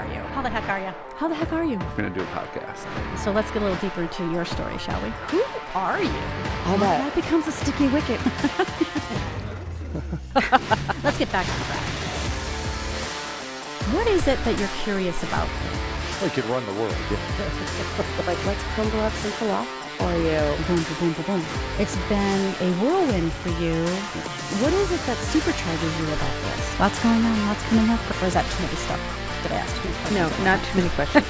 are you? How the heck are you? How the heck are you? We're going to do a podcast. So let's get a little deeper into your story, shall we? Who are you? All that. That becomes a sticky wicket. Let's get back on track. What is it that you're curious about? We could run the world. Like, let's crumble up some falafel for you. Boom, boom, boom, boom. It's been a whirlwind for you. What is it that supercharges you about this? Lots going on, lots coming up. Or is that too many stuff? Did I ask too many questions? No, not too many questions.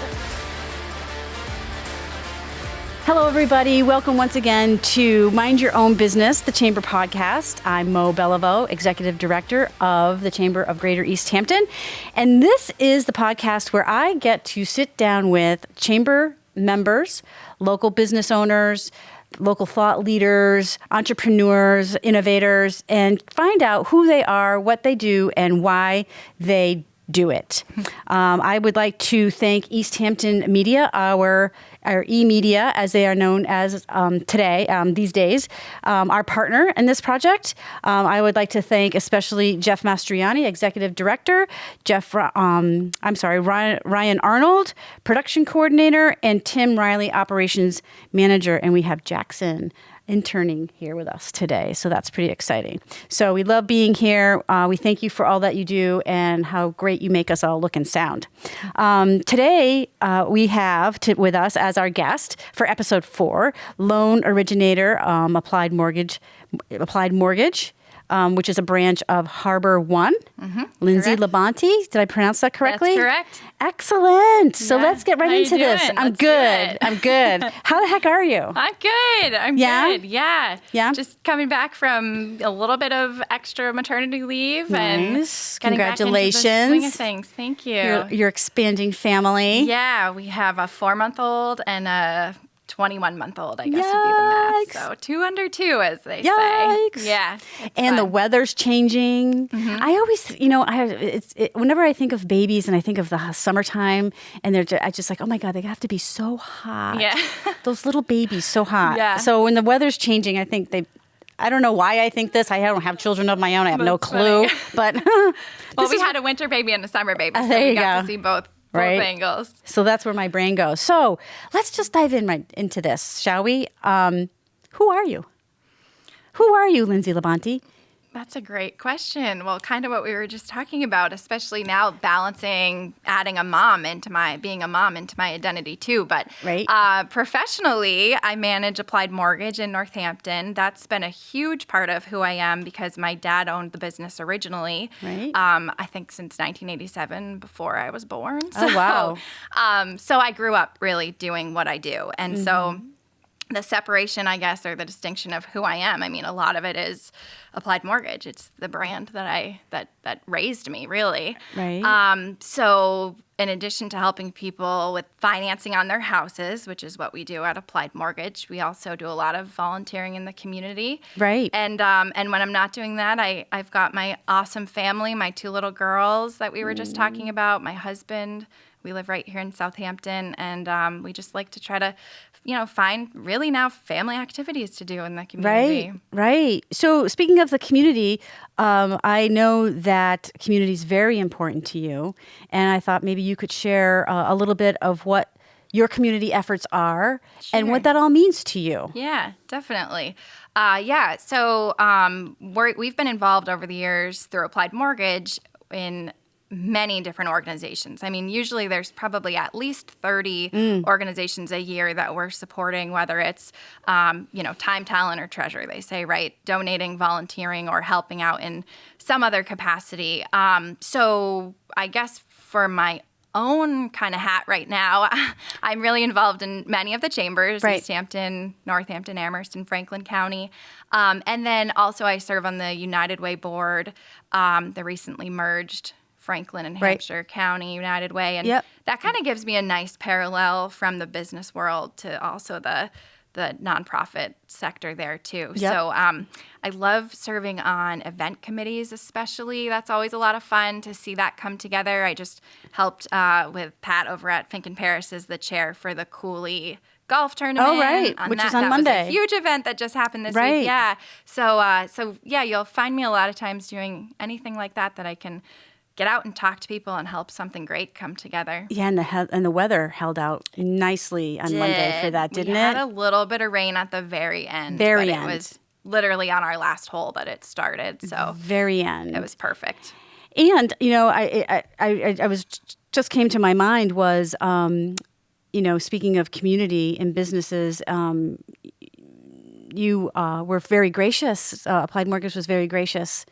Hello, everybody. Welcome once again to Mind Your Own Business, the Chamber Podcast. I'm Mo Belliveau, Executive Director of the Chamber of Greater Easthampton. And this is the podcast where I get to sit down with Chamber members, local business owners, local thought leaders, entrepreneurs, innovators, and find out who they are, what they do, and why they do it. I would like to thank Easthampton Media, our e-media, as they are known as today, these days, our partner in this project. I would like to thank especially Jeff Mastriani, Executive Director, Ryan Arnold, Production Coordinator, and Tim Riley, Operations Manager. And we have Jackson interning here with us today. So that's pretty exciting. So we love being here. We thank you for all that you do and how great you make us all look and sound. Today, we have with us as our guest for episode 4, loan originator, Applied Mortgage, which is a branch of Harbor One. Mm-hmm. Lindsay LaBonte. Did I pronounce that correctly? That's correct. Excellent. So Yeah. let's get right How you into this. doing? I'm Let's do good. it. I'm good. How the heck are you? I'm good. I'm Yeah? good. Yeah. Yeah? Just coming back from a little bit of extra maternity leave Nice. and getting back into the swing Congratulations. of things. Thank you. Your expanding family. Yeah, we have a 4-month-old and a 21-month-old, I guess would be the Yikes. math. So 2 under 2, as they Yikes. say. Yeah. it's And the fun. weather's changing. I always, whenever I think of babies and I think of the summertime, and I just like, oh my God, they have to be so hot. Yeah. Those little babies, so hot. Yeah. So when the weather's changing, I think I don't know why I think this. I don't have children of my own. I have no That's clue. funny. But Well, we had a winter baby and a summer baby, so there we you got go. to see both Right. angles. so that's where my brain goes. So let's just dive into this, shall we? Who are you? Who are you, Lindsay LaBonte? That's a great question. Well, kind of what we were just talking about, especially now balancing adding being a mom into my identity too. But Right. Professionally, I manage Applied Mortgage in Northampton. That's been a huge part of who I am because my dad owned the business originally. Right. I think since 1987, before I was born. Oh, wow. So I grew up really doing what I do. And so the separation, I guess, or the distinction of who I am, I mean, a lot of it is Applied Mortgage. It's the brand that raised me, really. Right. So in addition to helping people with financing on their houses, which is what we do at Applied Mortgage, we also do a lot of volunteering in the community. Right. And when I'm not doing that, I've got my awesome family, my 2 little girls that we were just talking about, my husband. We live right here in Southampton, and we just like to try to, find really now family activities to do in the community. Right. So speaking of the community, I know that community is very important to you, and I thought maybe you could share a little bit of what your community efforts are and what that all means to you. Yeah, definitely. So we've been involved over the years through Applied Mortgage in many different organizations. I mean, usually there's probably at least 30 organizations a year that we're supporting, whether it's, time, talent, or treasure, they say, right? Donating, volunteering, or helping out in some other capacity. So I guess for my own kind of hat right now, I'm really involved in many of the chambers, Right. Easthampton, Northampton, Amherst, and Franklin County. And then also I serve on the United Way board, the recently merged Franklin and Right. Hampshire County United Way. And Yep. that kind of gives me a nice parallel from the business world to also the nonprofit sector there too. Yep. So I love serving on event committees, especially. That's always a lot of fun to see that come together. I just helped with Pat over at Fink and Paris as the chair for the Cooley golf tournament. Oh, right, which is on Monday. Was a huge event that just happened this Right. week. Yeah. So yeah, you'll find me a lot of times doing anything like that I can get out and talk to people and help something great come together. Yeah, and the weather held out nicely on Monday for that, didn't we it? had a little bit of rain at the very end. Very but end. It was literally on our last hole that it started. So very end. it was perfect. And I was just came to my mind was speaking of community and businesses. You were very gracious. Applied Mortgage was very gracious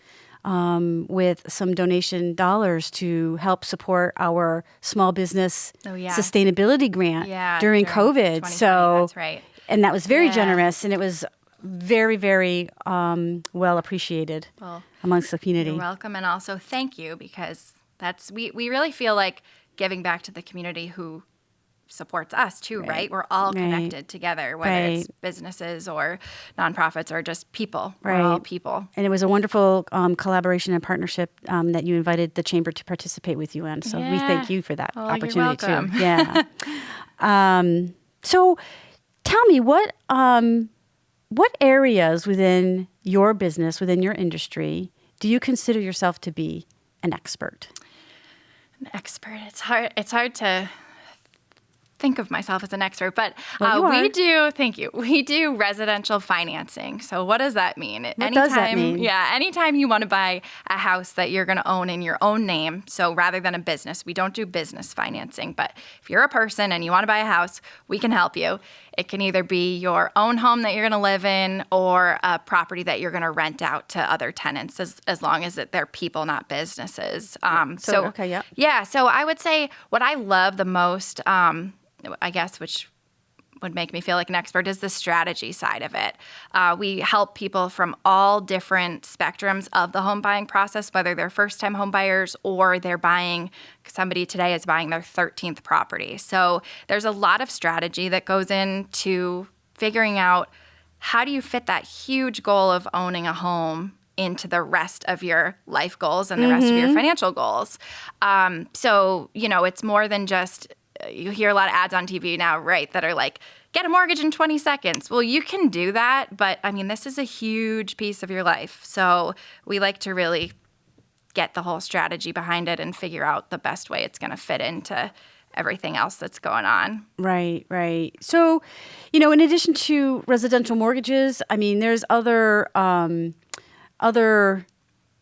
with some donation dollars to help support our small business sustainability grant during COVID. 2020, So that's right. And that was very generous, and it was very, very well appreciated amongst the community. You're welcome, and also thank you, because we really feel like giving back to the community who supports us too, right? We're all connected together, whether it's businesses or nonprofits or just people. We're all people. And it was a wonderful collaboration and partnership that you invited the Chamber to participate with you in. So we thank you for that opportunity you're welcome. too. Yeah. So tell me, what areas within your business, within your industry, do you consider yourself to be an expert? An expert. It's hard to think of myself as an expert, but we do residential financing. So what does that mean? What does that mean? Yeah, anytime you want to buy a house that you're going to own in your own name, so rather than a business, we don't do business financing, but if you're a person and you want to buy a house, we can help you. It can either be your own home that you're going to live in or a property that you're going to rent out to other tenants, as long as they're people, not businesses. So I would say what I love the most, I guess, which would make me feel like an expert, is the strategy side of it. We help people from all different spectrums of the home buying process, whether they're first-time home buyers or somebody today is buying their 13th property. So there's a lot of strategy that goes into figuring out how do you fit that huge goal of owning a home into the rest of your life goals and the rest of your financial goals. So, it's more than just, you hear a lot of ads on TV now, right, that are like, get a mortgage in 20 seconds. Well, you can do that, but this is a huge piece of your life. So we like to really get the whole strategy behind it and figure out the best way it's going to fit into everything else that's going on. Right. So, in addition to residential mortgages, there's other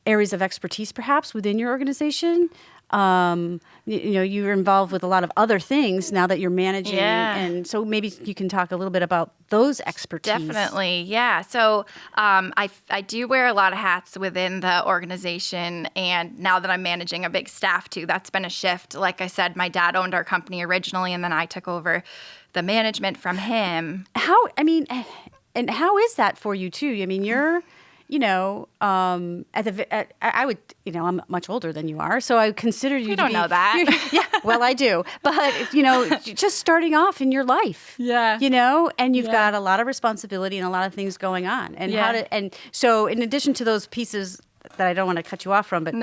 areas of expertise perhaps within your organization. You're involved with a lot of other things now that you're managing. And so maybe you can talk a little bit about those expertise. Definitely. Yeah. So, I do wear a lot of hats within the organization. And now that I'm managing a big staff too, that's been a shift. Like I said, my dad owned our company originally, and then I took over the management from him. How is that for you too? You're, I would, I'm much older than you are, so I consider you to be. You don't know that. Yeah, well, I do. But, just starting off in your life. Yeah. And you've got a lot of responsibility and a lot of things going on. And so in addition to those pieces that I don't want to cut you off from, but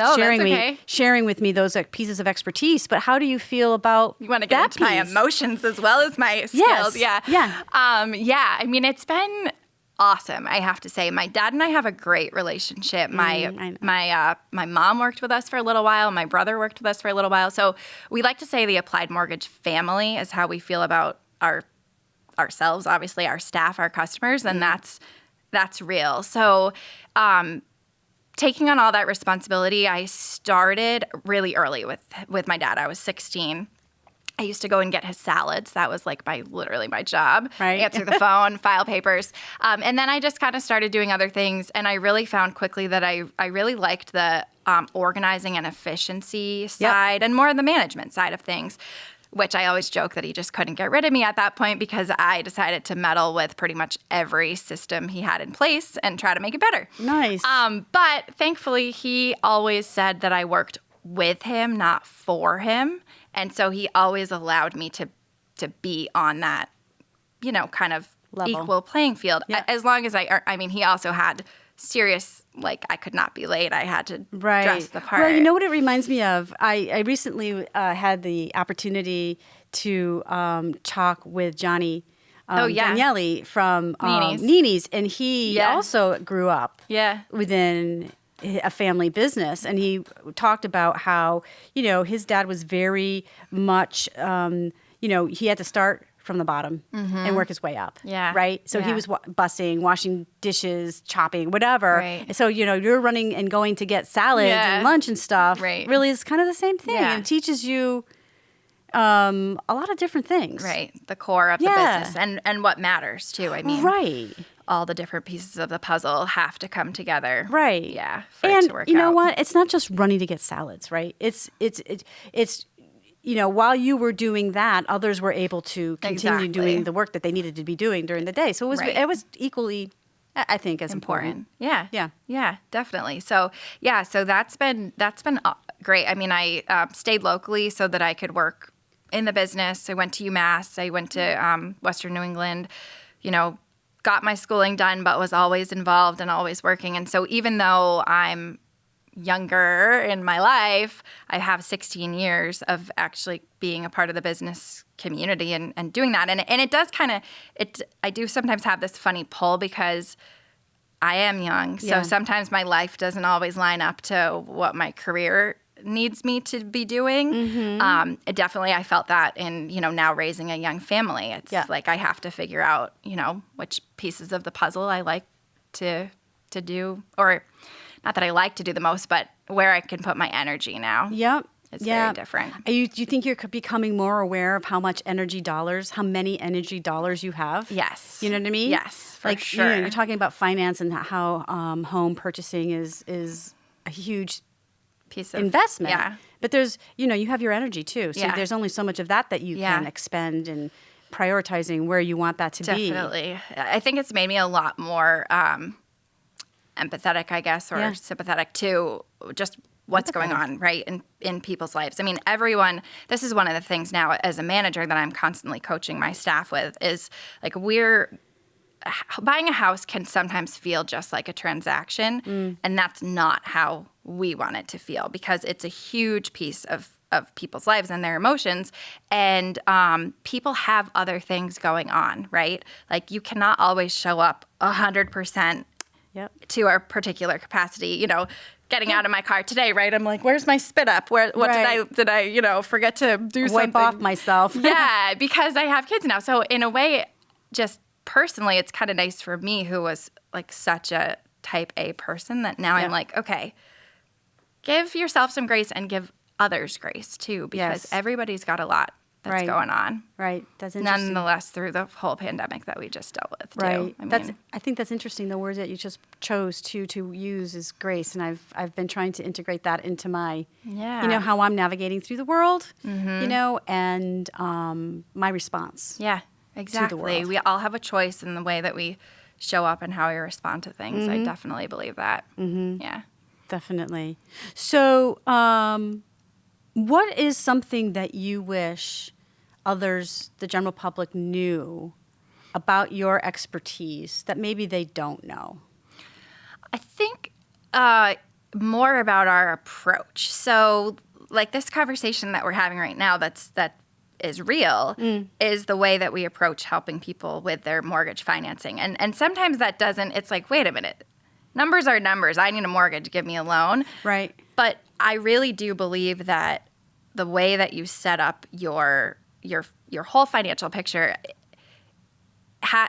sharing with me those pieces of expertise, but how do you feel about You want to get into my emotions as well as my skills. Yes. Yeah. It's been awesome, I have to say. My dad and I have a great relationship. My mom worked with us for a little while. My brother worked with us for a little while. So we like to say the Applied Mortgage family is how we feel about ourselves, obviously our staff, our customers, and that's real. So taking on all that responsibility, I started really early with my dad. I was 16. I used to go and get his salads. That was like literally my job. Right. Answer the phone, file papers. And then I just kind of started doing other things. And I really found quickly that I really liked the organizing and efficiency side and more the management side of things, which I always joke that he just couldn't get rid of me at that point because I decided to meddle with pretty much every system he had in place and try to make it better. Nice. But thankfully, he always said that I worked with him, not for him. And so he always allowed me to be on that, kind of level, equal playing field. Yeah. As long as he also had serious, I could not be late. I had to dress the part. Well, you know what it reminds me of? I recently had the opportunity to talk with Johnny Daniele from Nini's, and he also grew up within a family business. And he talked about how, his dad was very much, he had to start from the bottom and work his way up. Yeah. Right? So he was bussing, washing dishes, chopping, whatever. Right. And so, you're running and going to get salads and lunch and stuff. Right. Really is kind of the same thing. Yeah. And it teaches you a lot of different things. Right. The core of the business and what matters too. I mean, right. all the different pieces of the puzzle have to come together. Right. Yeah. For it to work you know out. what? It's not just running to get salads, right? It's while you were doing that, others were able to continue doing the work that they needed to be doing during the day. So it was equally, I think, as important. Yeah. Yeah. Yeah, definitely. So that's been great. I mean, I stayed locally so that I could work in the business. I went to UMass. I went to Western New England, got my schooling done, but was always involved and always working. And so even though I'm younger in my life, I have 16 years of actually being a part of the business community and doing that. And it does I do sometimes have this funny pull because I am young. So sometimes my life doesn't always line up to what my career needs me to be doing. I felt that in, now raising a young family. It's like I have to figure out, which pieces of the puzzle I like to do, or not that I like to do the most, but where I can put my energy now. Yep. It's very different. Do you think you're becoming more aware of how many energy dollars you have? Yes. You know what I mean? Yes, for sure. You're talking about finance and how home purchasing is a huge piece of investment. Yeah. But there's, you have your energy too. So Yeah. there's only so much of that you can expend and prioritizing where you want that to be. Definitely. I think it's made me a lot more empathetic, I guess, or sympathetic to just what's going on, right, in people's lives. I mean, this is one of the things now as a manager that I'm constantly coaching my staff with is like buying a house can sometimes feel just like a transaction, and that's not how we want it to feel because it's a huge piece of people's lives and their emotions, and people have other things going on, right? Like you cannot always show up 100% to our particular capacity, getting out of my car today, right? I'm like, where's my spit up? What did I forget to do something? Wipe off myself. Yeah, because I have kids now. So in a way, just personally, it's kind of nice for me who was like such a type A person that now I'm like, okay, give yourself some grace and give others grace too, because everybody's got a lot that's going on. Right. That's interesting. Nonetheless, through the whole pandemic that we just dealt with, right. too. I think that's interesting. The word that you just chose to use is grace, and I've been trying to integrate that into my, how I'm navigating through the world, and my response. Yeah, exactly. We all have a choice in the way that we show up and how we respond to things. I definitely believe that. Yeah, definitely. So, what is something that you wish others, the general public, knew about your expertise that maybe they don't know? I think more about our approach. So, like this conversation that we're having right now that is real is the way that we approach helping people with their mortgage financing. And sometimes that doesn't, it's like, wait a minute, numbers are numbers. I need a mortgage, give me a loan. Right. But I really do believe that the way that you set up your whole financial picture,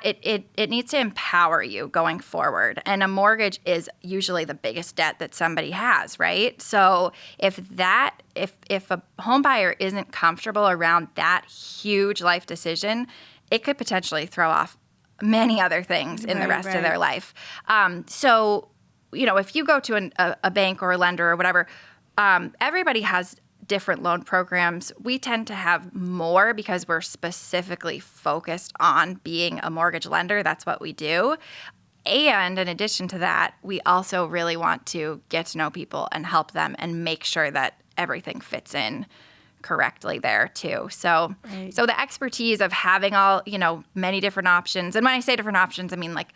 it needs to empower you going forward. And a mortgage is usually the biggest debt that somebody has, right? So if a home buyer isn't comfortable around that huge life decision, it could potentially throw off many other things in the rest of their life. So, if you go to a bank or a lender or whatever, everybody has different loan programs. We tend to have more because we're specifically focused on being a mortgage lender. That's what we do. And in addition to that, we also really want to get to know people and help them and make sure that everything fits in correctly there too. So the expertise of having all, many different options. And when I say different options, I mean like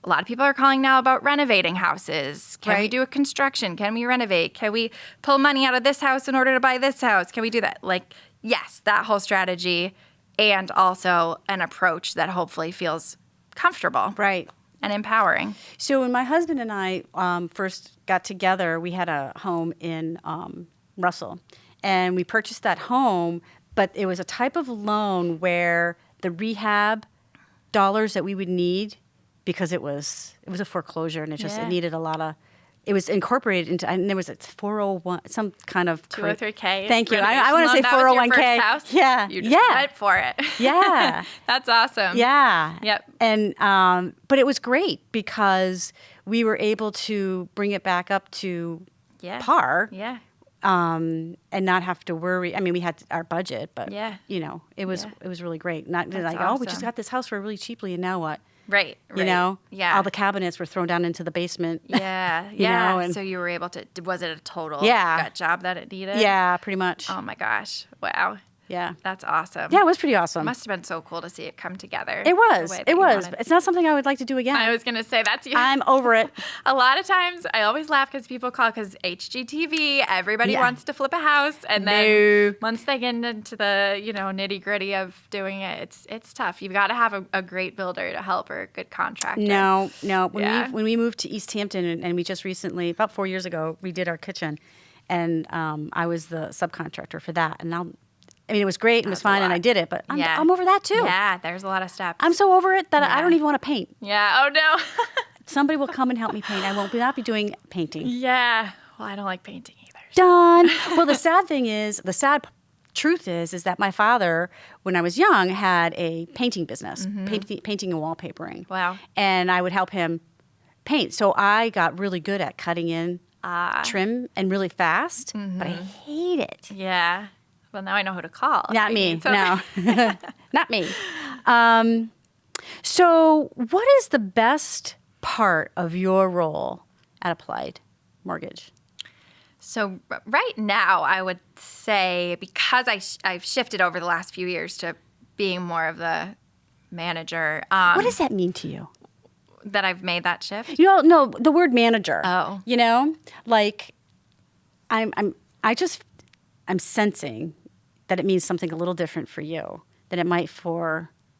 a lot of people are calling now about renovating houses. Can we do a construction? Can we renovate? Can we pull money out of this house in order to buy this house? Can we do that? Like, yes, that whole strategy and also an approach that hopefully feels comfortable. Right. and empowering. So when my husband and I first got together, we had a home in Russell, and we purchased that home, but it was a type of loan where the rehab dollars that we would need, because it was a foreclosure, and it needed a lot of. It was incorporated into, and there was a 401, some kind of 203K. Thank you. I want to say 401k. House. Yeah, You just went for it. Yeah, that's awesome. yeah. Yep. And but it was great because we were able to bring it back up to par. Yeah. And not have to worry. I mean, we had our budget, but it was really great. Not That's like, awesome. we just got this house for really cheaply, and now what? Right. You know? Yeah. All the cabinets were thrown down into the basement. Yeah. You know, and so you were able to, was it a total gut job that it needed? Yeah, pretty much. Oh my gosh. Wow. Yeah. That's awesome. Yeah, it was pretty awesome. It must have been so cool to see it come together. It was. the way that It you was. wanted. It's not something I would like to do again. I was going to say, that's you. I'm over it. A lot of times, I always laugh because people call, because HGTV, everybody wants to flip a house. And then once they get into the, nitty gritty of doing it, it's tough. You've got to have a great builder to help, or a good contractor. No. When we moved to Easthampton, and we just recently, about 4 years ago, redid our kitchen. And I was the subcontractor for that. And it was great and it was fine, and I did it, but I'm over that too. Yeah, there's a lot of steps. I'm so over it that I don't even want to paint. Yeah, oh no. Somebody will come and help me paint. I will not be doing painting. Yeah, well, I don't like painting either. Done. Well, the sad truth is that my father, when I was young, had a painting business, painting and wallpapering. Wow. And I would help him paint. So I got really good at cutting in trim and really fast, but I hate it. Yeah. Well, now I know who to call. Not me. No, not me. So what is the best part of your role at Applied Mortgage? So right now, I would say, because I've shifted over the last few years to being more of the manager. What does that mean to you? That I've made that shift? No, the word manager. Oh. Like I'm sensing that it means something a little different for you than it might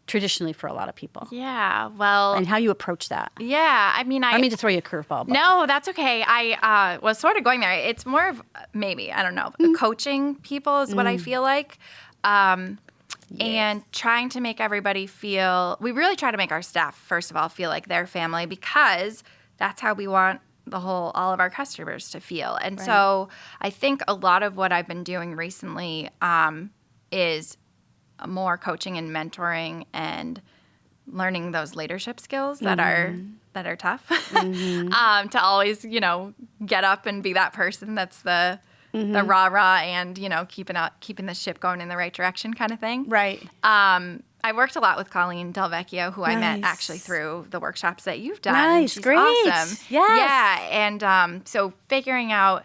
traditionally for a lot of people. Yeah, well. And how you approach that. Yeah, I mean, I mean to throw you a curveball. No, that's okay. I was sort of going there. It's more of maybe, I don't know, coaching people is what I feel like. And trying to make everybody we really try to make our staff, first of all, feel like they're family, because that's how we want all of our customers to feel. And so I think a lot of what I've been doing recently is more coaching and mentoring and learning those leadership skills that are tough. To always, get up and be that person that's the rah-rah and, keeping the ship going in the right direction kind of thing. Right. I worked a lot with Colleen Del Vecchio, who I met actually through the workshops that you've done. Nice, She's great. awesome. Yes. Yeah, and so figuring out,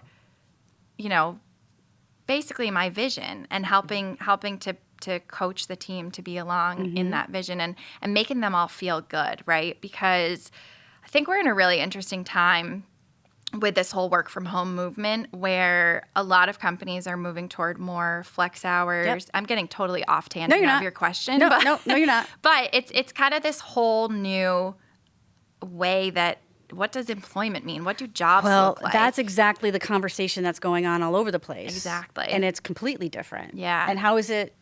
basically my vision and helping to coach the team to be along in that vision and making them all feel good, right? Because I think we're in a really interesting time with this whole work from home movement, where a lot of companies are moving toward more flex hours. Yep. I'm getting totally off tangent of your question. No, you're not. But it's kind of this whole new way that, what does employment mean? What do jobs look like? Well, that's exactly the conversation that's going on all over the place. Exactly. And it's completely different. Yeah. And how is it,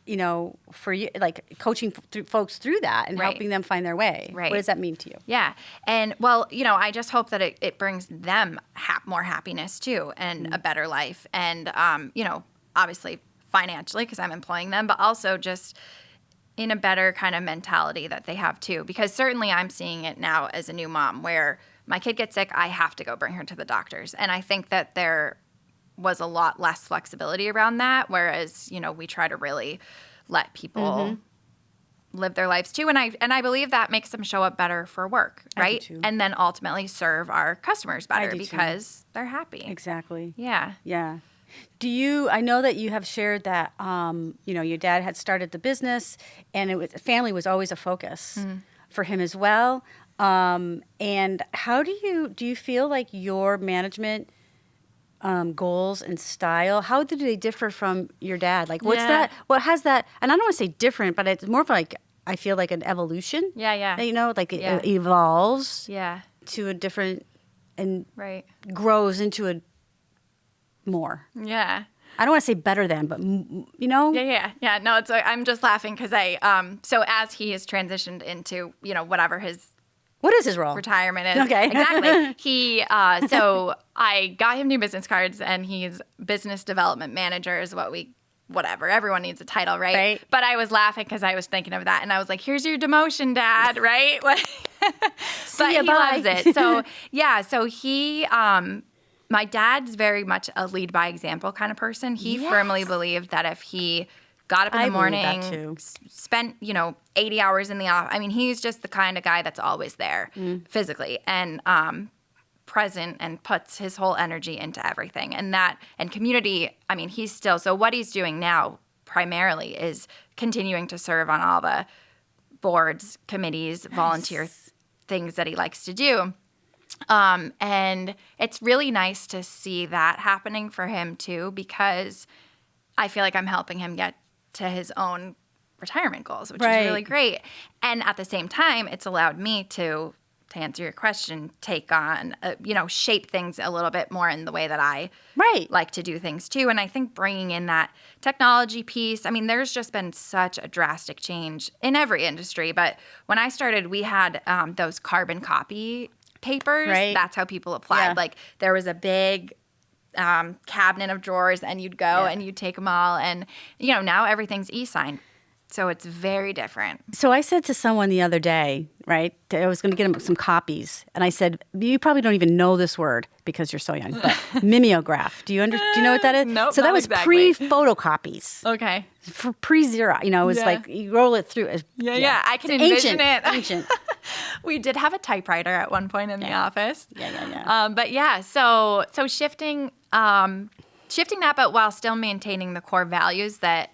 for you, like coaching folks through that and helping them find their way? Right. What does that mean to you? Yeah. And, well, I just hope that it brings them more happiness, too, and a better life. And, obviously financially, because I'm employing them, but also just in a better kind of mentality that they have, too. Because certainly I'm seeing it now as a new mom, where my kid gets sick, I have to go bring her to the doctors. And I think that there was a lot less flexibility around that, whereas, we try to really let people live their lives too. And I believe that makes them show up better for work, right? I do too. And then ultimately serve our customers better because they're happy. Exactly. Yeah. Yeah. I know that you have shared that, your dad had started the business, and family was always a focus for him as well. And how do you feel like your management goals and style, how do they differ from your dad? Like, what's that? What has that? And I don't want to say different, but it's more of like I feel like an evolution. Yeah. You know, like Yeah. it evolves Yeah. to a different and Right. grows into a more. Yeah. I don't want to say better than, but you know, Yeah. No, I'm just laughing because so as he has transitioned into, whatever his what is his role? retirement is. Okay. Exactly. So I got him new business cards, and he's business development manager is whatever. Everyone needs a title, right? Right. But I was laughing because I was thinking of that, and I was like, here's your demotion, Dad, right? Like, but ya, he bye. loves it. So, yeah. So he, my dad's very much a lead by example kind of person. He firmly believed that if he got up in the I believe that morning, too. spent, 80 hours in the office. I mean, he's just the kind of guy that's always there physically and present and puts his whole energy into everything. And community, I mean, he's still, so what he's doing now primarily is continuing to serve on all the boards, committees, volunteer things that he likes to do. And it's really nice to see that happening for him too, because I feel like I'm helping him get to his own retirement goals, which is really great. And at the same time, it's allowed me to answer your question, take on, shape things a little bit more in the way that I like to do things too. And I think bringing in that technology piece, I mean, there's just been such a drastic change in every industry. But when I started, we had those carbon copy papers. Right. That's how people applied. Yeah. Like there was a big cabinet of drawers, and you'd go and you'd take them all. And, now everything's e-sign. So it's very different. So I said to someone the other day, right, I was going to get him some copies. And I said, you probably don't even know this word because you're so young, but mimeograph. Do you know what that is? Nope, so that not was exactly. pre-photocopies. Okay. For pre-Xerox. It was like you roll it through. Yeah. I can It's envision ancient, it. Ancient. We did have a typewriter at one point in the office. Yeah. But yeah, so shifting that, but while still maintaining the core values that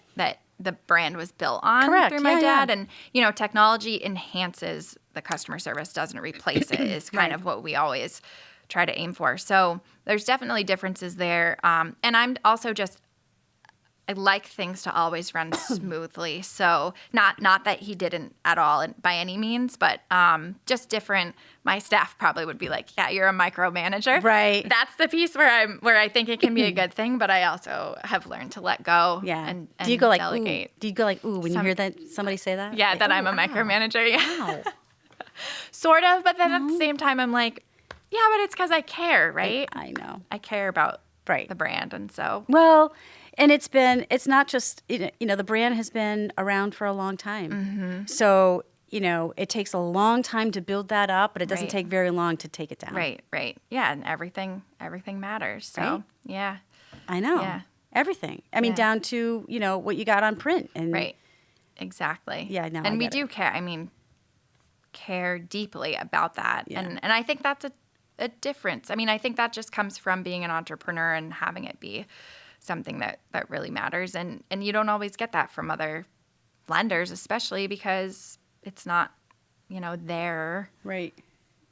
the brand was built on through my dad. And, technology enhances the customer service, doesn't replace it, is kind of what we always try to aim for. So there's definitely differences there. And I'm also I like things to always run smoothly. So not that he didn't at all by any means, but just different. My staff probably would be like, yeah, you're a micromanager. Right. That's the piece where I think it can be a good thing, but I also have learned to let go and do you go like, delegate. ooh? Do you go like, ooh, when you hear that somebody say that? Yeah, Like, that I'm a wow. micromanager. Yeah. Wow. Sort of, but then at the same time, I'm like, yeah, but it's because I care, right? I know. I care about Right. the brand, and so. Well, and it's not just, the brand has been around for a long time. Mm-hmm. So, it takes a long time to build that up, but it doesn't Right. take very long to take it down. Right. Yeah, and everything matters. So, Right? yeah. I know. Yeah. Everything. I mean, Yeah. down to, what you got on print. And Right. Exactly. Yeah, no, I and we get do care. I mean, care deeply about that. Yeah. And I think that's a difference. I mean, I think that just comes from being an entrepreneur and having it be something that really matters. And you don't always get that from other lenders, especially because it's not, their Right.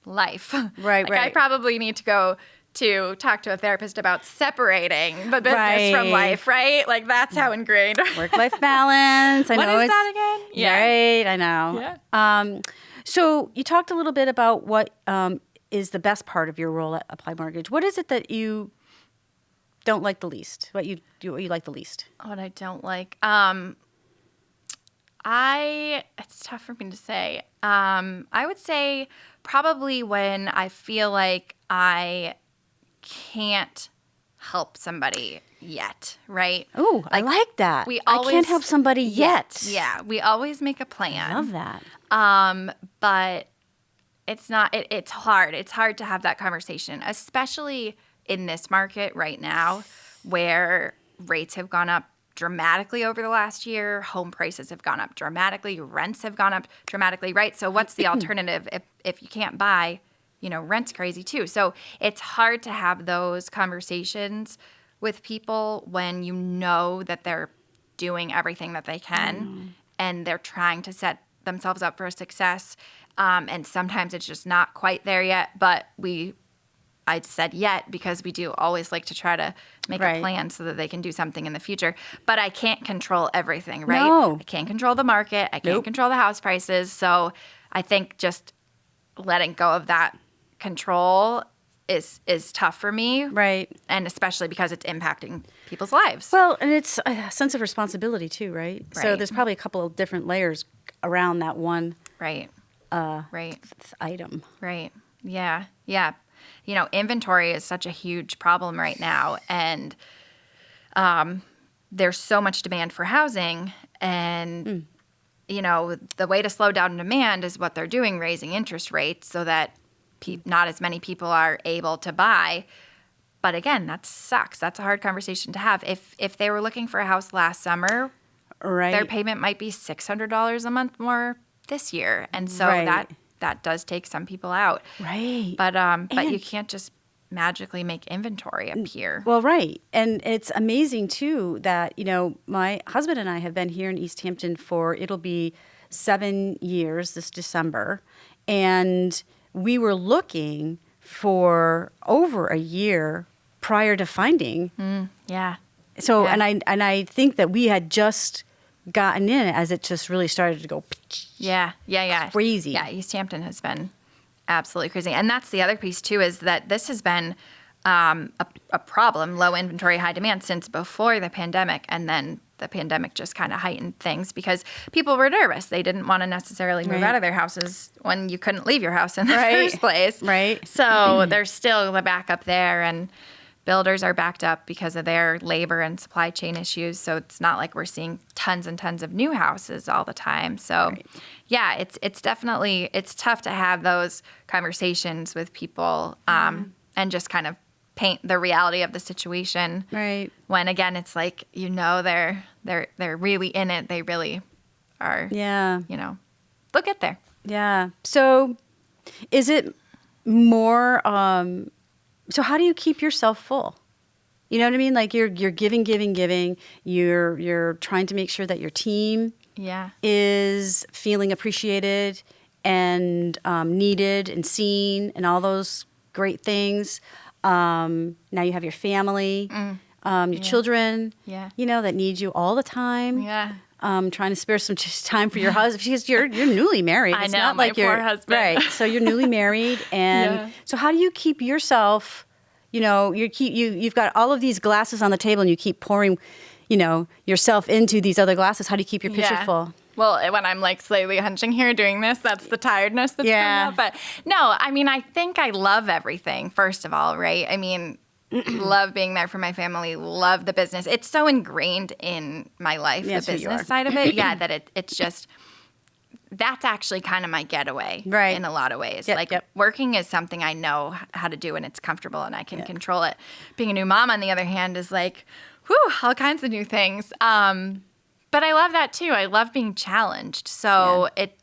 life. Right, I right. probably need to go to talk to a therapist about separating the business from Right. life, right? Like that's how ingrained. Work-life balance. I What know is it's that again? Yeah. Right. I know. Yeah. So you talked a little bit about what is the best part of your role at Apply Mortgage. What is it that you don't like the least? What you like the least? What I don't like. It's tough for me to say. I would say probably when I feel like I can't help somebody yet, right? Oh, I like that. I can't help somebody yet. Yeah, we always make a plan. I love that. But it's not. It's hard. It's hard to have that conversation, especially in this market right now, where rates have gone up dramatically over the last year. Home prices have gone up dramatically. Rents have gone up dramatically, right? So what's the alternative if you can't buy? Rent's crazy too. So it's hard to have those conversations with people when you know that they're doing everything that they can and they're trying to set themselves up for success. And sometimes it's just not quite there yet, but we I said yet, because we do always like to try to make Right. a plan so that they can do something in the future. But I can't control everything, right? No. I can't control the market. I can't Nope. control the house prices. So I think just letting go of that control is tough for me. Right. And especially because it's impacting people's lives. Well, and it's a sense of responsibility too, right? So Right. there's probably a couple of different layers around that one Right. Right. item. Right. Yeah. Yeah. You know, inventory is such a huge problem right now. And there's so much demand for housing. And, you know, the way to slow down demand is what they're doing, raising interest rates so that not as many people are able to buy. But again, that sucks. That's a hard conversation to have. If they were looking for a house last summer, Right. their payment might be $600 a month more this year. And so Right. that does take some people out. Right. But you And- can't just magically make inventory appear. Well, right. And it's amazing, too, that, you know, my husband and I have been here in Easthampton it'll be 7 years this December. And we were looking for over a year prior to finding. Yeah. So, Yeah. and I think that we had just gotten in as it just really started to go Yeah. Crazy. Yeah, Easthampton has been absolutely crazy. And that's the other piece, too, is that this has been a problem, low inventory, high demand, since before the pandemic. And then the pandemic just kind of heightened things because people were nervous. They didn't want to necessarily move Right. out of their houses when you couldn't leave your house in the Right. first place. Right. So there's still the backup there. And builders are backed up because of their labor and supply chain issues. So it's not like we're seeing tons and tons of new houses all the time. So yeah, it's definitely, it's tough to have those conversations with people and just kind of paint the reality of the situation. Right. When again, it's like, you know, they're really in it. They really are, Yeah. you know, they'll get there. Yeah. So is it more, so how do you keep yourself full? You know what I mean? Like you're giving. You're trying to make sure that your team Yeah. is feeling appreciated and needed and seen and all those great things. Now you have your family, your children, Yeah. you know, that need you all the time. Yeah. Trying to spare some time for your husband because you're newly married. I It's know, not my like you're poor husband. right. So you're newly married, and Yeah. so how do you keep yourself? You know, you've got all of these glasses on the table, and you keep pouring, you know, yourself into these other glasses. How do you keep your pitcher full? Well, when I'm like slightly hunching here doing this, that's the tiredness that's Yeah. coming up. But no, I mean, I think I love everything, first of all, right? I mean, love being there for my family, love the business. It's so ingrained in my life, Yes, the you business are. side of it. Yeah, that it's just, that's actually kind of my getaway Right. in a lot of ways. Yep, like yep. working is something I know how to do and it's comfortable and I can control it. Being a new mom, on the other hand, is like, whew, all kinds of new things. But I love that too. I love being challenged. So it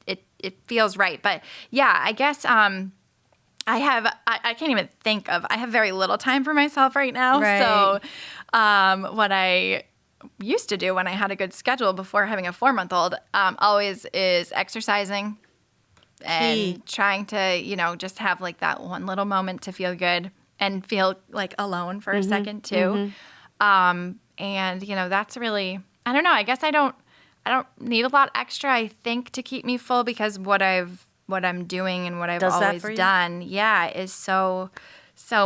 feels right. But yeah, I guess I can't even think of, I have very little time for myself right now. Right. So what I used to do when I had a good schedule before having a 4-month-old always is exercising and Key. trying to, you know, just have like that one little moment to feel good and feel like alone for a second too. And you know, that's really, I don't know, I guess I don't need a lot extra, I think, to keep me full because what I'm doing and what I've Does that always for you? done, is so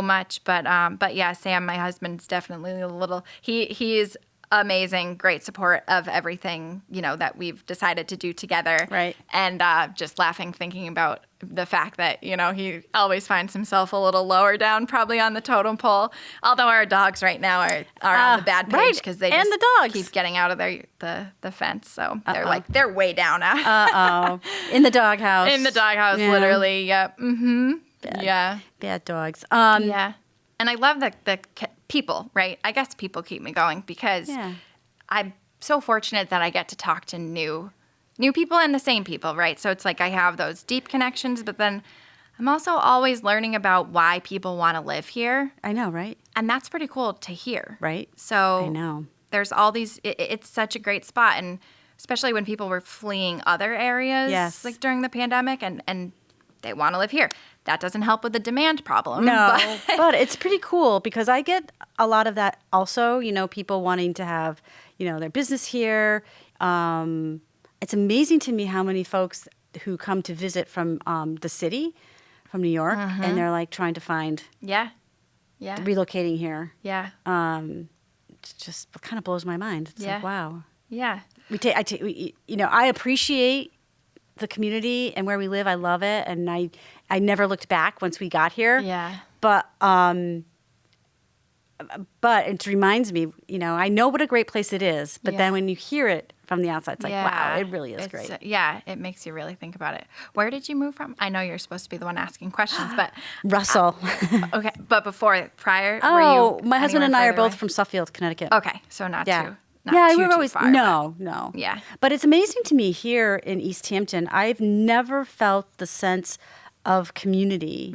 much. But yeah, Sam, my husband's definitely a little. He's amazing, great support of everything, you know, that we've decided to do together. Right. And just laughing, thinking about the fact that, you know, he always finds himself a little lower down probably on the totem pole. Although our dogs right now are on the bad page right. because they And just the dogs. keep getting out of the fence. So they're way down now. In the doghouse. In the doghouse, Yeah. literally. Yep. Mm-hmm. Yeah. Bad dogs. Yeah. And I love the people, right? I guess people keep me going because I'm so fortunate that I get to talk to new people and the same people, right? So it's like I have those deep connections, but then I'm also always learning about why people want to live here. I know, right? And that's pretty cool to hear. Right. So I know. there's all these, it's such a great spot. And especially when people were fleeing other areas, Yes. like during the pandemic, and They want to live here. That doesn't help with the demand problem. No, but it's pretty cool because I get a lot of that also, people wanting to have, their business here. It's amazing to me how many folks who come to visit from the city, from New York, and they're like trying to find Yeah. relocating here. Yeah. It just kind of blows my mind. It's like, wow. Yeah. I appreciate the community and where we live. I love it, and I never looked back once we got here. Yeah. But it reminds me, I know what a great place it is. But then when you hear it from the outside, it's like, wow, it really is great. It makes you really think about it. Where did you move from? I know you're supposed to be the one asking questions, but Russell. Okay, but prior, Oh, were you my husband and anywhere I are further both away? from Suffield, Connecticut. Okay, so not too. We were too always far, no. Yeah. But it's amazing to me here in Easthampton. I've never felt the sense of community,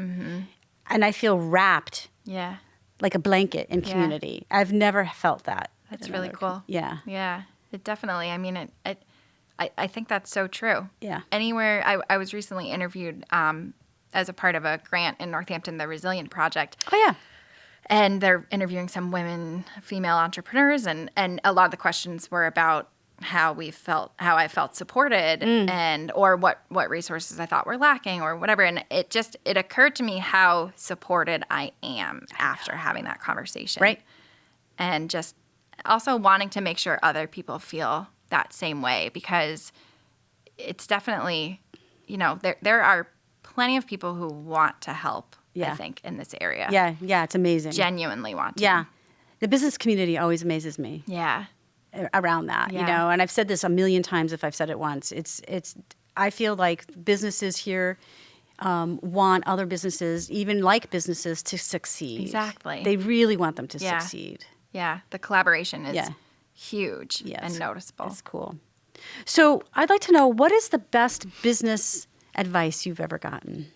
and I feel wrapped Yeah. like a blanket in community. I've never felt that. That's really cool. Yeah. Yeah. It definitely. I mean, I think that's so true. Yeah. Anywhere. I was recently interviewed as a part of a grant in Northampton, the Resilient Project. Oh yeah. And they're interviewing some female entrepreneurs, and a lot of the questions were about how I felt supported, and or what resources I thought were lacking or whatever. And it occurred to me how supported I am after having that conversation. Right. And just also wanting to make sure other people feel that same way, because it's definitely, there are plenty of people who want to help. Yeah. I think in this area. Yeah, it's amazing. Genuinely want to. Yeah. The business community always amazes me Yeah. around that, Yeah. and I've said this a million times if I've said it once. I feel like businesses here want other businesses, even like businesses, to succeed. Exactly. They really want them to Yeah. succeed. Yeah. The collaboration is Yeah. huge Yes. and noticeable. That's cool. So I'd like to know, what is the best business advice you've ever gotten?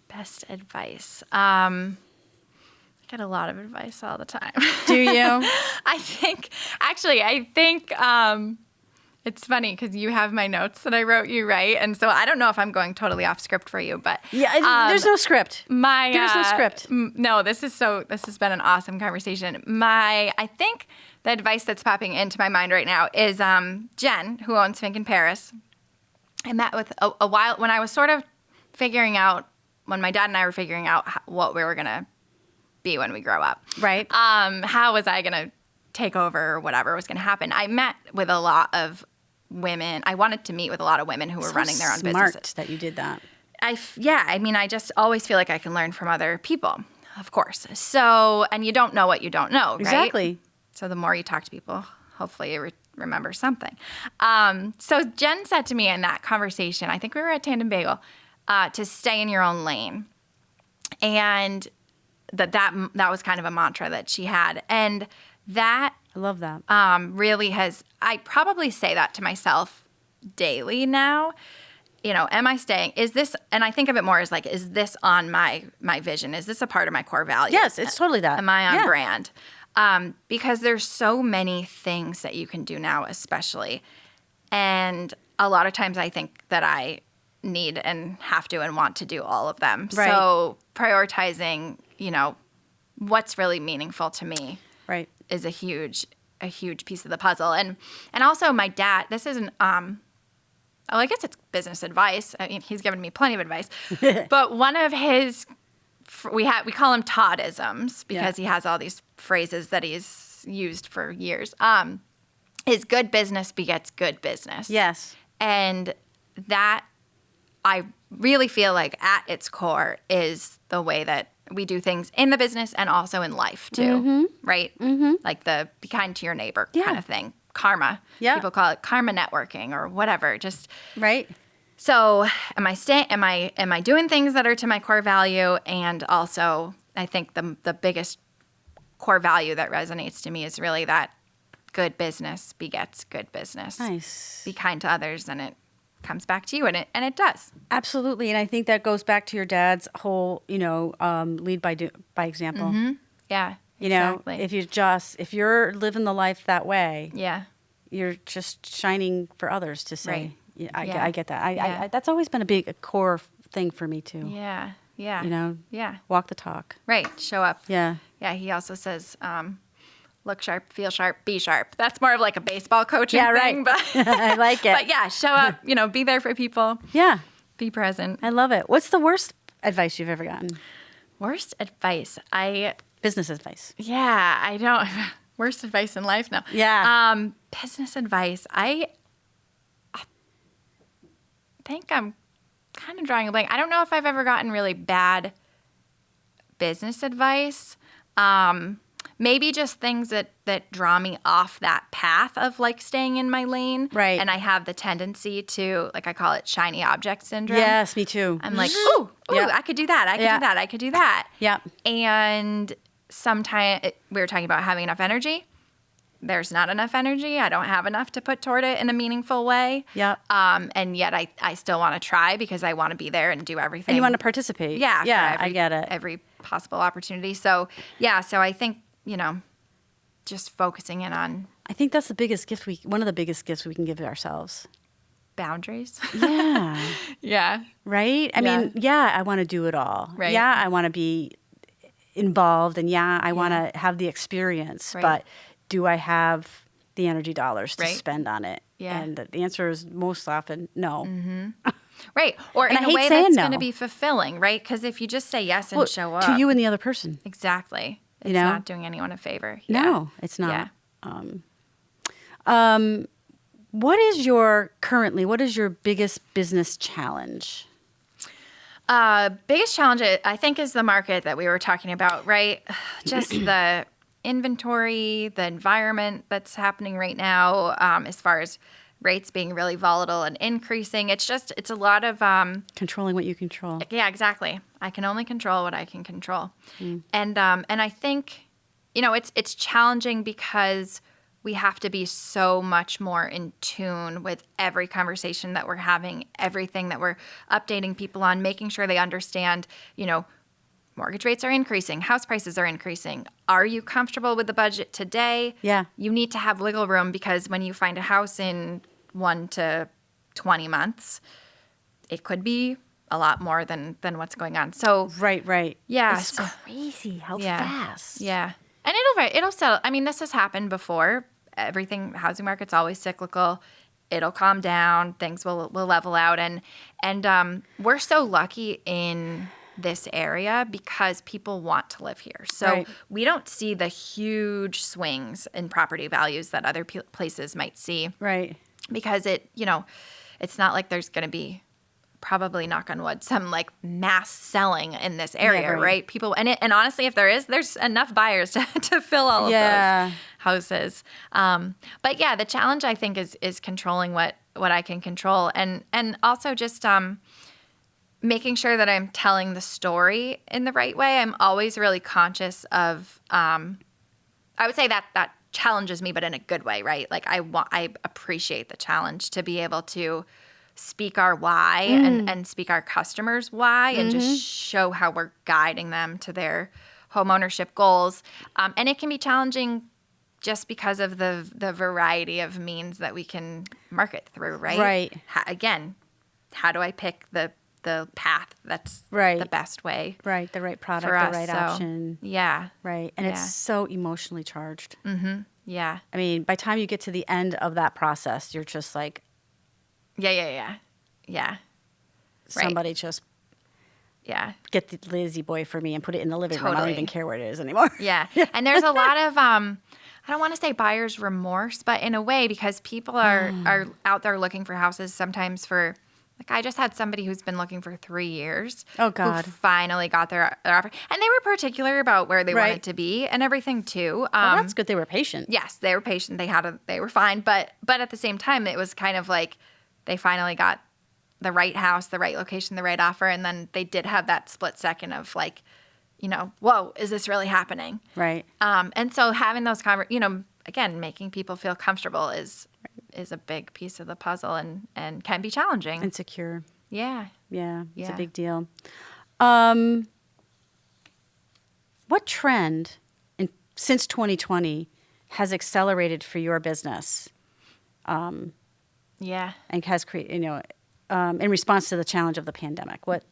Best advice. I get a lot of advice all the time. Do you? I think it's funny because you have my notes that I wrote you, right? And so I don't know if I'm going totally off script for you, but There's no script. There's no script. No, this has been an awesome conversation. I think the advice that's popping into my mind right now is Jen, who owns Fink in Paris. I met with a while when I was sort of when my dad and I were figuring out what we were going to be when we grow up. Right. How was I going to take over or whatever was going to happen? I met with a lot of women. I wanted to meet with a lot of women who were running their own businesses. Smart that you did that. I just always feel like I can learn from other people, of course. So, and you don't know what you don't know, right? Exactly. So the more you talk to people, hopefully you remember something. So Jen said to me in that conversation, I think we were at Tandem Bagel, to stay in your own lane. And that was kind of a mantra that she had. And that I love that. really I probably say that to myself daily now. Am I staying? Is this, and I think of it more as like, is this on my vision? Is this a part of my core values? Yes, it's totally that. Am I on brand? Because there's so many things that you can do now, especially. And a lot of times I think that I need and have to and want to do all of them. Right. So prioritizing, what's really meaningful to me Right. is a huge piece of the puzzle. And also my dad, this isn't, I guess it's business advice. I mean, he's given me plenty of advice, but one of his, we call him Toddisms because he has all these phrases that he's used for years. Is good business begets good business. Yes. And that I really feel like at its core is the way that we do things in the business and also in life too, right? Mm-hmm. Like the be kind to your neighbor kind of thing. Karma. Yeah. People call it karma networking or whatever. Just Right. so am I doing things that are to my core value? And also I think the biggest core value that resonates to me is really that good business begets good business. Nice. Be kind to others and it comes back to you, and it does. Absolutely, and I think that goes back to your dad's whole, lead by example. Mm-hmm. Yeah, exactly. If you're living the life that way, Yeah, you're just shining for others to say. Right. Yeah, I Yeah. get that. Yeah. That's always been a core thing for me too. Yeah. Yeah. You know, Yeah. walk the talk. Right. Show up. Yeah. Yeah. He also says, look sharp, feel sharp, be sharp. That's more of like a baseball coaching thing. But I like it. But yeah, show up, be there for people. Yeah. Be present. I love it. What's the worst advice you've ever gotten? Worst advice. Business advice. Yeah, I don't. Worst advice in life now. Yeah. Business advice. I think I'm kind of drawing a blank. I don't know if I've ever gotten really bad business advice. Maybe just things that draw me off that path of like staying in my lane. Right. And I have the tendency to, like, I call it shiny object syndrome. Yes, me too. I'm like, ooh, Yep. I could do that. I could Yeah. do that. I could do that. Yep. And sometimes we were talking about having enough energy. There's not enough energy. I don't have enough to put toward it in a meaningful way. Yep. And yet I still want to try because I want to be there and do everything. And you want to participate. Yeah. Yeah, for I get it. Every possible opportunity. So, yeah. So I think, just focusing in on I think that's the biggest gift one of the biggest gifts we can give ourselves. boundaries. Yeah. Yeah. Right? I mean, I want to do it all. Right. Yeah, I want to be involved and I want to have the experience, Right. but do I have the energy dollars to Right. spend on it? Yeah. And the answer is most often no. Right. Or And in I a hate way saying that's no. going to be fulfilling, right? Because if you just say yes and Well, show up. to you and the other person. Exactly. It's know? not doing anyone a favor. Yeah. No, it's not. Yeah. What is your biggest business challenge? Biggest challenge, I think, is the market that we were talking about, right? Just the inventory, the environment that's happening right now, as far as rates being really volatile and increasing. It's a lot of, Controlling what you control. yeah, exactly. I can only control what I can control. And I think, it's challenging because we have to be so much more in tune with every conversation that we're having, everything that we're updating people on, making sure they understand, mortgage rates are increasing, house prices are increasing. Are you comfortable with the budget today? Yeah. You need to have wiggle room because when you find a house in 1 to 20 months, it could be a lot more than what's going on. So Right. Yeah, It's so- crazy how Yeah. fast. Yeah. And it'll settle. I mean, this has happened before. Housing market's always cyclical. It'll calm down. Things will level out. And we're so lucky in this area because people want to live here. So Right. we don't see the huge swings in property values that other places might see Right. because it's not like there's going to be, probably, knock on wood, some like mass selling in this area, right. right? People and honestly, if there's enough buyers to fill all of Yeah. those houses. But yeah, the challenge I think is controlling what I can control, and also just making sure that I'm telling the story in the right way. I'm always really conscious of. I would say that challenges me, but in a good way, right? Like I appreciate the challenge to be able to speak our why and speak our customers' why and just show how we're guiding them to their home ownership goals. And it can be challenging just because of the variety of means that we can market through, right? Right. Again, how do I pick the path that's Right. the best way Right. The right product, for us? the right So, option. Yeah. Right. And Yeah. it's so emotionally charged. Yeah. I mean, by the time you get to the end of that process, you're just like, Yeah. Right. somebody just Yeah. get the lazy boy for me and put it in the living room. I don't Totally. even care where it is anymore. Yeah. And there's a lot of I don't want to say buyer's remorse, but in a way, because people are out there looking for houses sometimes for, like, I just had somebody who's been looking for 3 years. Oh, God. Who finally got their offer. And they were particular about where they Right. wanted to be and everything too. Well, that's good. They were patient. Yes, they were patient. They were fine. But at the same time, it was kind of like they finally got the right house, the right location, the right offer. And then they did have that split second of like, whoa, is this really happening? Right. And so having those again, making people feel comfortable is a big piece of the puzzle and can be challenging. Insecure. Yeah. Yeah. It's a Yeah. big deal. What trend since 2020 has accelerated for your business Yeah. and has created, in response to the challenge of the pandemic? What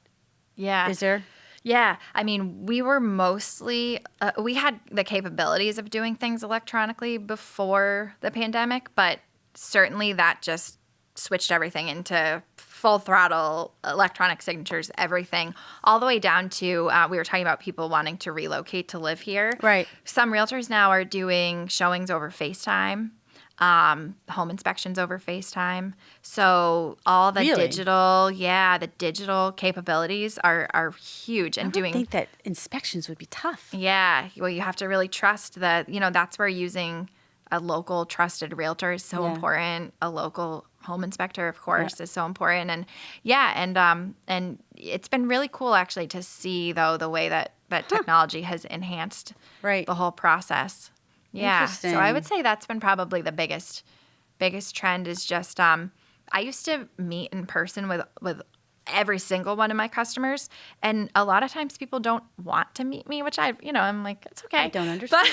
Yeah. Is there? Yeah. I mean, we were mostly, we had the capabilities of doing things electronically before the pandemic, but certainly that just switched everything into full throttle electronic signatures, everything, all the way down to, we were talking about people wanting to relocate to live here. Right. Some realtors now are doing showings over FaceTime. Home inspections over FaceTime. So all the Really? the digital capabilities are huge. And I would think that inspections would be tough. yeah, well, you have to really trust that, that's where using a local trusted realtor is so Yeah. important. A local home inspector, of course, is so important. And and it's been really cool actually to see though the way that technology has enhanced Right. the whole process. Yeah. So I Interesting. would say that's been probably the biggest trend is just I used to meet in person with every single one of my customers, and a lot of times people don't want to meet me, which I'm like, it's okay. I don't understand.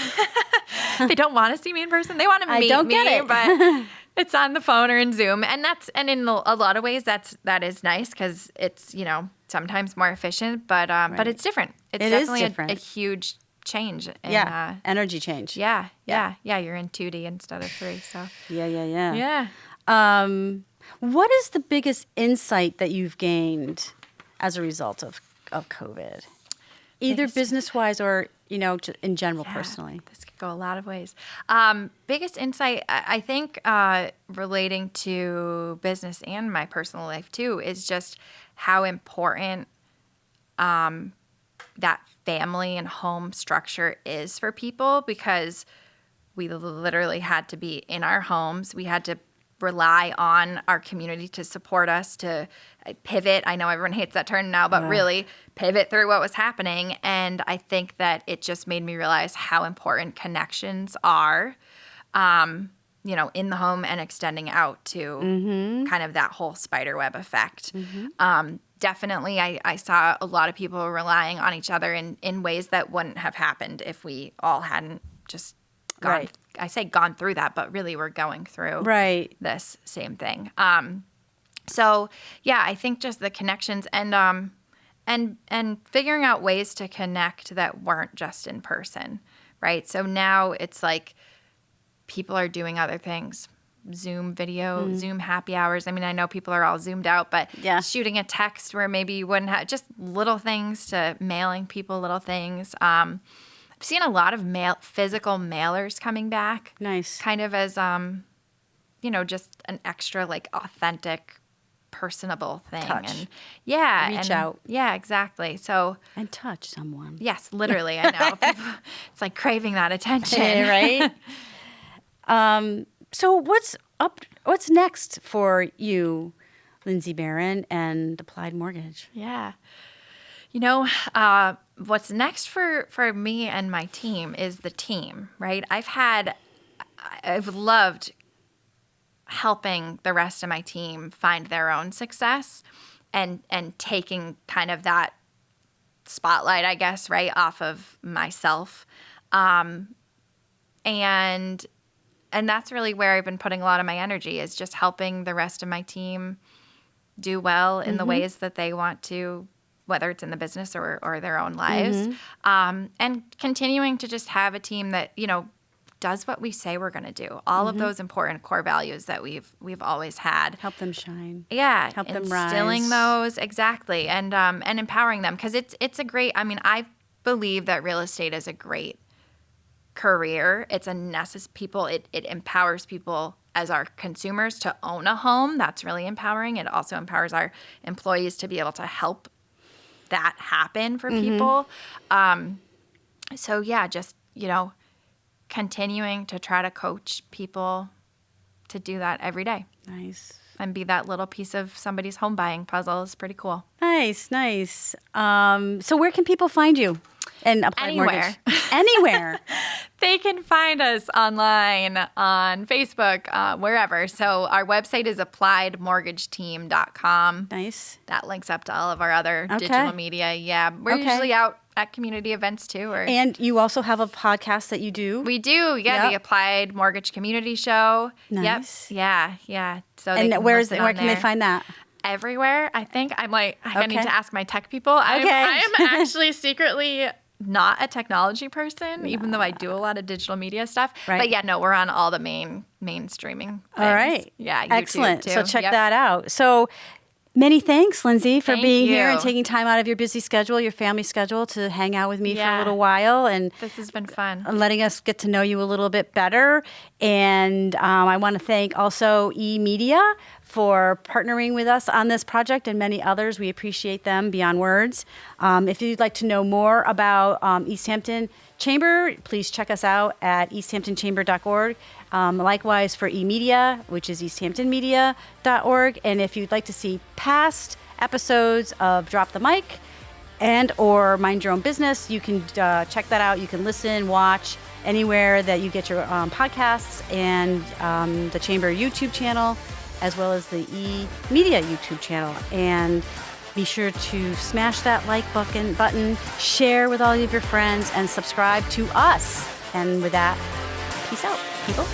But they don't want to see me in person. They want to meet don't me, get it. but it's on the phone or in Zoom, and in a lot of ways that is nice because it's sometimes more efficient, but it's different. It's It is definitely different. a huge change. Energy change. Yeah. You're in 2D instead of 3. So Yeah. yeah. What is the biggest insight that you've gained as a result of COVID? Either Biggest- business-wise or, in general, Yeah, personally. This could go a lot of ways. Biggest insight, I think, relating to business and my personal life too, is just how important that family and home structure is for people, because we literally had to be in our homes. We had to rely on our community to support us, to pivot. I know everyone hates that term now, but really pivot through what was happening. And I think that it just made me realize how important connections are, in the home and extending out to kind of that whole spider web effect. Definitely, I saw a lot of people relying on each other in ways that wouldn't have happened if we all hadn't just gone. Right. I say gone through that, but really we're going through Right. this same thing. So yeah, I think just the connections and figuring out ways to connect that weren't just in person, right? So now it's like people are doing other things. Zoom video, Zoom happy hours. I mean, I know people are all zoomed out, but shooting a text where maybe you wouldn't have, just little things, to mailing people little things. I've seen a lot of physical mailers coming back. Nice. Kind of as, just an extra like authentic, personable thing. Touch. And yeah. Reach out. Yeah, exactly. So And touch someone. yes, literally, I know. People, it's like craving that attention. Right? So what's next for you, Lindsay Barron and Applied Mortgage? Yeah. What's next for me and my team is the team, right? I've loved helping the rest of my team find their own success and taking kind of that spotlight, I guess, right, off of myself. And that's really where I've been putting a lot of my energy, is just helping the rest of my team do well in the ways that they want to, whether it's in the business or their own lives. And continuing to just have a team that, does what we say we're going to do. All of those important core values that we've always had. Help them shine. Yeah. Help them rise. Instilling those, exactly. And empowering them. Because it's a great, I believe that real estate is a great career. It's a it empowers people as our consumers to own a home. That's really empowering. It also empowers our employees to be able to help that happen for people. So yeah, just, continuing to try to coach people to do that every day Nice. and be that little piece of somebody's home buying puzzle is pretty cool. Nice. So where can people find you? And Applied Anywhere. Mortgage? Anywhere. They can find us online, on Facebook, wherever. So our website is appliedmortgageteam.com. Nice. That links up to all of our other digital media. Yeah. We're Okay. usually out at community events too. And you also have a podcast that you do. We do. Yeah. Yep. The Applied Mortgage Community Show. Nice. Yep. Yeah. So they And can where listen can on they there. find that? everywhere. I think I'm like, I need Okay. to ask my tech people. I am actually secretly not a technology person, even though I do a lot of digital media stuff. Right. But yeah, no, we're on all the main streaming things. All right. Yeah, YouTube Excellent. too. So check Yep. that out. So many thanks, Lindsay, for Thank being here you. and taking time out of your busy schedule, your family schedule, to hang out with me for a Yeah. little while and This has been fun. letting us get to know you a little bit better. And I want to thank also eMedia for partnering with us on this project and many others. We appreciate them beyond words. If you'd like to know more about Easthampton Chamber, please check us out at easthamptonchamber.org. Likewise for eMedia, which is easthamptonmedia.org. And if you'd like to see past episodes of Drop the Mic and or Mind Your Own Business, you can check that out. You can listen, watch anywhere that you get your podcasts, and the Chamber YouTube channel, as well as the eMedia YouTube channel. And be sure to smash that like button, share with all of your friends, and subscribe to us. And with that, peace out, people.